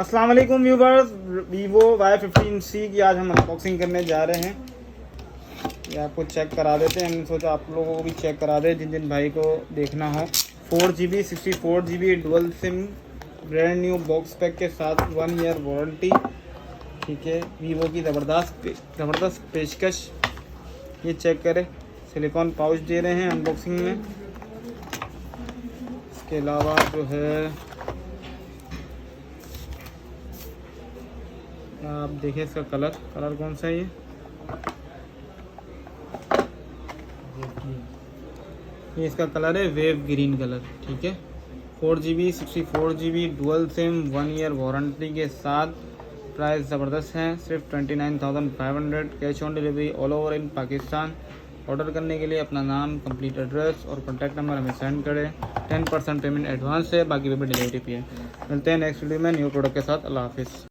अस्सलाम वालेकुम viewers, Vivo Y15C की आज हम अनबॉक्सिंग करने जा रहे हैं। ये आपको चेक करा देते हैं। हमने सोचा आप लोगों को भी चेक करा दें जिन जिन भाई को देखना हो। 4GB 64GB dual SIM brand new box pack के साथ 1 ईयर वारंटी। ठीक है, वीवो की ज़बरदस्त पेशकश। ये चेक करें, सिलिकॉन पाउच दे रहे हैं अनबॉक्सिंग में। इसके अलावा जो है आप देखिए इसका कलर कौन सा है। ये इसका कलर है वेव ग्रीन कलर। ठीक है, 4GB 64GB dual SIM 1 year warranty के साथ। प्राइस ज़बरदस्त है, सिर्फ 29,500। Cash on delivery all over in Pakistan. Order करने के लिए अपना नाम, कंप्लीट एड्रेस और कॉन्टैक्ट नंबर हमें सेंड करें। 10% पेमेंट एडवांस है, बाकी पेमेंट डिलीवरी पे है। मिलते हैं नेक्स्ट वीडियो में न्यू प्रोडक्ट के साथ। अल्लाह हाफिज़।